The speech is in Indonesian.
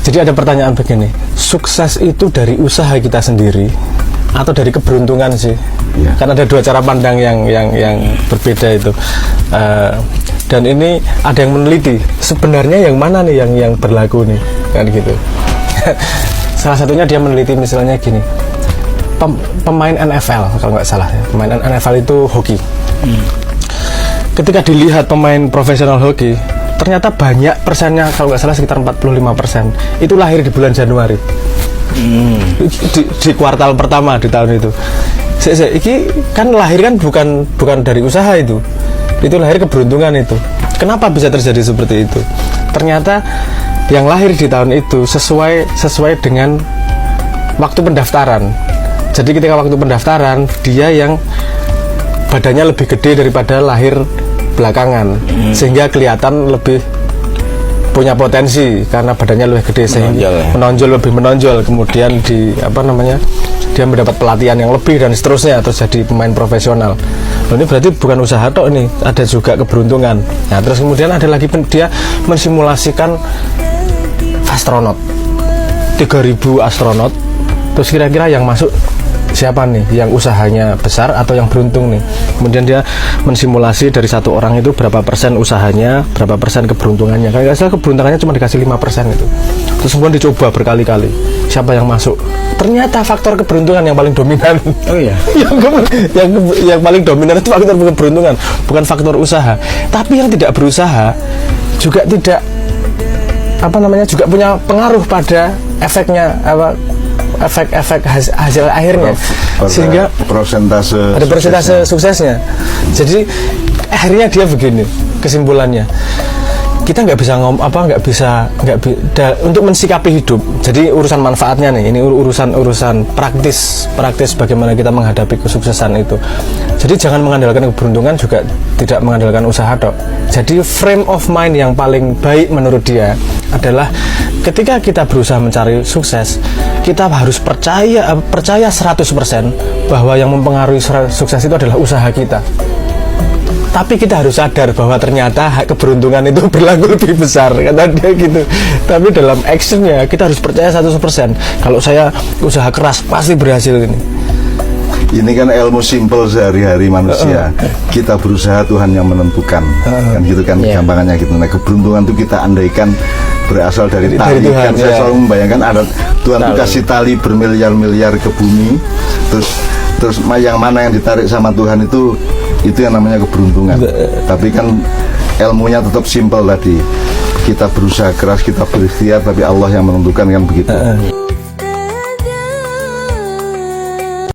Jadi ada pertanyaan begini, sukses itu dari usaha kita sendiri atau dari keberuntungan sih? Ya. Kan ada dua cara pandang yang berbeda itu. Dan ini ada yang meneliti sebenarnya yang mana nih yang berlaku nih, kan gitu. Salah satunya dia meneliti misalnya gini, pemain NFL kalau nggak salah ya, pemain NFL itu hoki. Ketika dilihat pemain profesional hoki, ternyata banyak persennya, kalau nggak salah sekitar 45%, itu lahir di bulan Januari. Di kuartal pertama di tahun itu. Iki kan lahir kan bukan dari usaha itu lahir keberuntungan itu. Kenapa bisa terjadi seperti itu? Ternyata yang lahir di tahun itu sesuai dengan waktu pendaftaran. Jadi ketika waktu pendaftaran, dia yang badannya lebih gede daripada lahir belakangan, sehingga kelihatan lebih punya potensi karena badannya lebih gede, sehingga lebih menonjol. Kemudian dia mendapat pelatihan yang lebih dan seterusnya, terus jadi pemain profesional. Ini berarti bukan usaha tok, ini ada juga keberuntungan. Nah, terus kemudian ada lagi dia mensimulasikan astronot, 3.000 astronot. Terus kira-kira yang masuk siapa nih, yang usahanya besar atau yang beruntung nih. Kemudian dia mensimulasi dari satu orang itu berapa persen usahanya, berapa persen keberuntungannya. Kalau nggak salah keberuntungannya cuma dikasih 5% itu. Terus kemudian dicoba berkali-kali siapa yang masuk. Ternyata faktor keberuntungan yang paling dominan. Oh iya. yang paling dominan itu faktor keberuntungan, bukan faktor usaha. Tapi yang tidak berusaha juga tidak juga punya pengaruh pada efeknya, efek hasil akhirnya, sehingga ada persentase suksesnya. Jadi akhirnya dia begini kesimpulannya, kita nggak bisa untuk mensikapi hidup. Jadi urusan manfaatnya nih, ini urusan praktis bagaimana kita menghadapi kesuksesan itu. Jadi jangan mengandalkan keberuntungan, juga tidak mengandalkan usaha dok. Jadi frame of mind yang paling baik menurut dia adalah ketika kita berusaha mencari sukses, kita harus percaya 100% bahwa yang mempengaruhi sukses itu adalah usaha kita. Tapi kita harus sadar bahwa ternyata keberuntungan itu berlaku lebih besar, kata dia gitu. Tapi dalam actionnya kita harus percaya 100%. Kalau saya usaha keras pasti berhasil ini. Ini kan ilmu simpel sehari-hari manusia. Kita berusaha, Tuhan yang menentukan. Kan gitu kan, gampangannya gitu. Nah, keberuntungan itu kita andaikan berasal dari tali. Kan saya selalu membayangkan ada Tuhan itu kasih tali bermiliar-miliar ke bumi. Terus yang mana yang ditarik sama Tuhan itu yang namanya keberuntungan. Tapi kan ilmunya tetap simpel tadi. Kita berusaha keras, kita berikhtiar, tapi Allah yang menentukan, kan begitu.